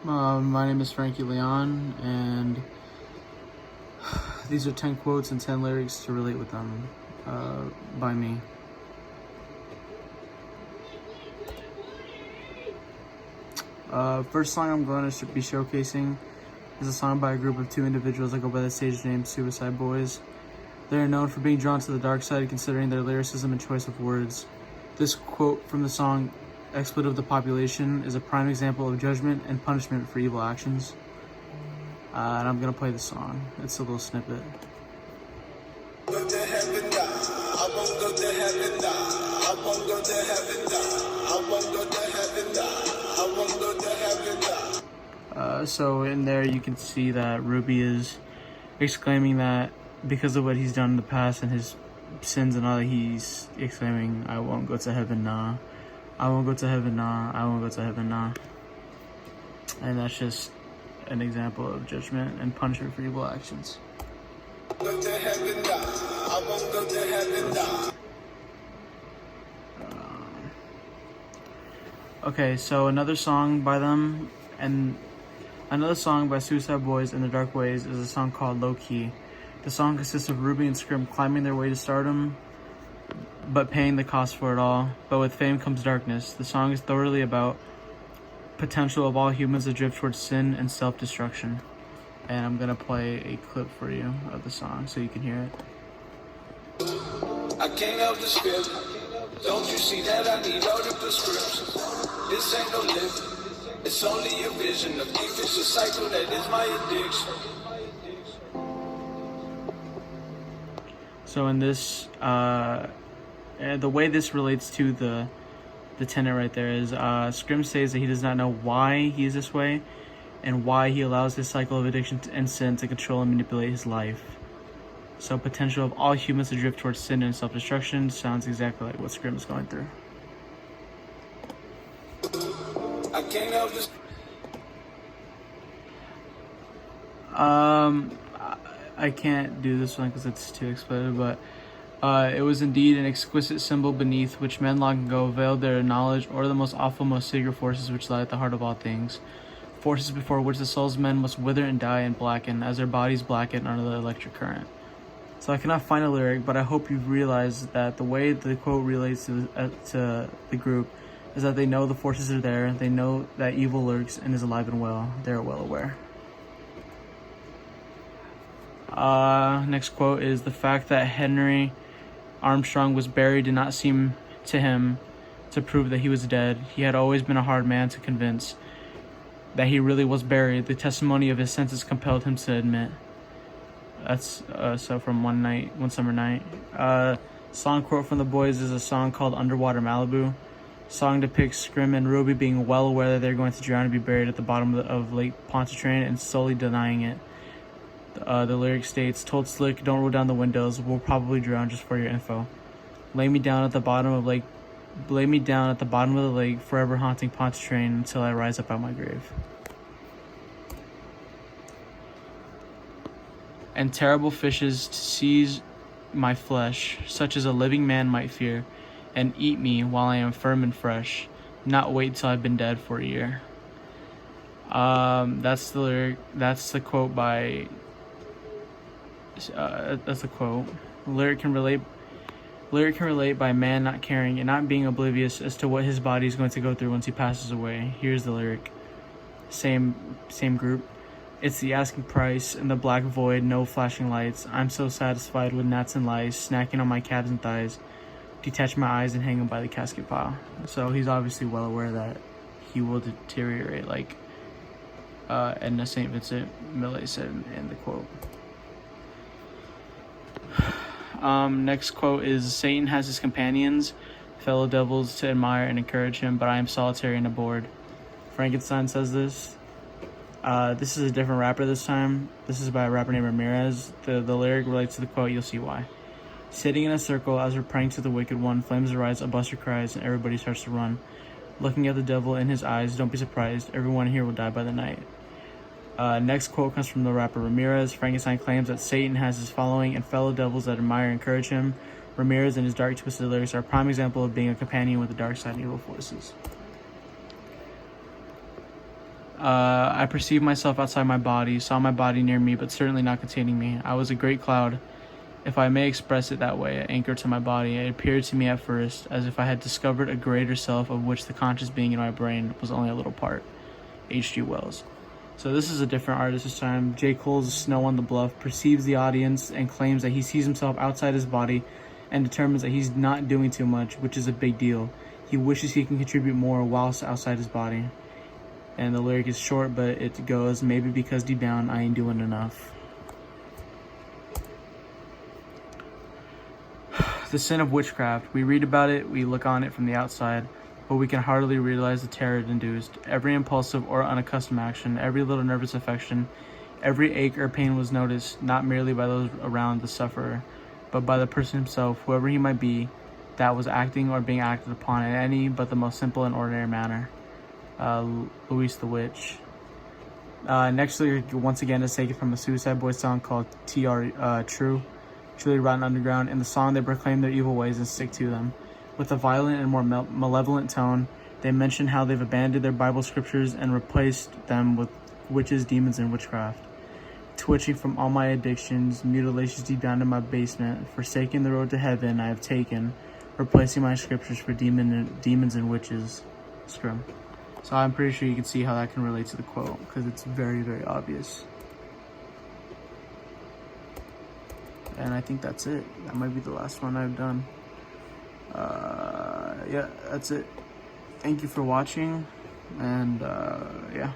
My name is Frankie Leon, and these are 10 quotes and 10 lyrics to relate with them by me. First song I'm going to be showcasing is a song by a group of two individuals that go by the stage name Suicide Boys. They are known for being drawn to the dark side considering their lyricism and choice of words. This quote from the song Expletive the Population is a prime example of judgment and punishment for evil actions. And I'm going to play the song. It's a little snippet. Go to heaven, I won't go to heaven, I won't go to heaven, I won't go to heaven, I won't go to heaven. So in there you can see that Ruby is exclaiming that because of what he's done in the past and his sins and all that, he's exclaiming, I won't go to heaven, nah. I won't go to heaven, nah. I won't go to heaven, nah. And that's just an example of judgment and punishment for evil actions. Go to heaven, I won't go to heaven, Okay, so another song by them and another song by Suicide Boys and the Dark Ways is a song called Low Key. The song consists of Ruby and Scrim climbing their way to stardom, but paying the cost for it all. But with fame comes darkness. The song is thoroughly about potential of all humans to drift towards sin and self-destruction. And I'm gonna play a clip for you of the song so you can hear it. I can't help the script. Don't you see that I need all the prescriptions? This ain't no lift. It's only a vision of deep. It's a cycle that is my addiction. So in this, the way this relates to the tenet right there is, Scrim says that he does not know why he is this way and why he allows this cycle of addiction and sin to control and manipulate his life. So potential of all humans to drift towards sin and self-destruction sounds exactly like what Scrim is going through. I can't help this. I can't do this one because it's too explicit, but it was indeed an exquisite symbol beneath which men long ago veiled their knowledge or the most awful, most secret forces which lie at the heart of all things. Forces before which the souls of men must wither and die and blacken as their bodies blacken under the electric current. So I cannot find a lyric, but I hope you've realized that the way the quote relates to the group is that they know the forces are there, they know that evil lurks and is alive and well, they're well aware. Next quote is, the fact that Henry Armstrong was buried did not seem to him to prove that he was dead. He had always been a hard man to convince that he really was buried. The testimony of his senses compelled him to admit. That's so from One Summer Night. Song quote from the boys is a song called Underwater Malibu. Song depicts Scrim and Ruby being well aware that they're going to drown and be buried at the bottom of Lake Pontchartrain and slowly denying it. The lyric states, told Slick, don't roll down the windows, we'll probably drown, just for your info. Lay me down at the bottom of the lake, forever haunting Pontchartrain until I rise up out my grave. And terrible fishes to seize my flesh, such as a living man might fear, and eat me while I am firm and fresh, not wait till I've been dead for a year. That's the lyric. That's the quote by. That's the quote. Lyric can relate by man not caring and not being oblivious as to what his body is going to go through once he passes away. Here's the lyric. Same group. It's the asking price in the black void, no flashing lights. I'm so satisfied with gnats and lice, snacking on my calves and thighs. Detach my eyes and hang them by the casket pile. So he's obviously well aware that he will deteriorate, like Edna St. Vincent Millay said in the quote. Next quote is, Satan has his companions, fellow devils, to admire and encourage him, but I am solitary and abhorred. Frankenstein says this. This is a different rapper this time. This is by a rapper named Ramirez. The lyric relates to the quote, you'll see why. Sitting in a circle as we're praying to the wicked one, flames arise, a buster cries, and everybody starts to run. Looking at the devil in his eyes, don't be surprised, everyone here will die by the night. Next quote comes from the rapper Ramirez. Frankenstein claims that Satan has his following and fellow devils that admire and encourage him. Ramirez and his dark twisted lyrics are a prime example of being a companion with the dark side and evil forces. I perceived myself outside my body, saw my body near me, but certainly not containing me. I was a great cloud, if I may express it that way, anchored to my body. It appeared to me at first as if I had discovered a greater self of which the conscious being in my brain was only a little part. H.G. Wells. So this is a different artist this time. J. Cole's Snow on the Bluff perceives the audience and claims that he sees himself outside his body and determines that he's not doing too much, which is a big deal. He wishes he can contribute more whilst outside his body. And the lyric is short, but it goes, maybe because deep down I ain't doing enough. The sin of witchcraft. We read about it, we look on it from the outside, but we can hardly realize the terror it induced. Every impulsive or unaccustomed action, every little nervous affection, every ache or pain was noticed, not merely by those around the sufferer, but by the person himself, whoever he might be, that was acting or being acted upon in any but the most simple and ordinary manner. Louise the Witch. Next lyric, once again, is taken from a Suicide Boys song called T.R. True, truly rotten underground. In the song, they proclaim their evil ways and stick to them. With a violent and more malevolent tone, they mention how they've abandoned their Bible scriptures and replaced them with witches, demons, and witchcraft. Twitching from all my addictions, mutilations deep down in my basement, forsaking the road to heaven I have taken, replacing my scriptures for demons and witches. Scrum. So I'm pretty sure you can see how that can relate to the quote, because it's very, very obvious. And I think that's it. That might be the last one I've done. Yeah, that's it. Thank you for watching, and yeah.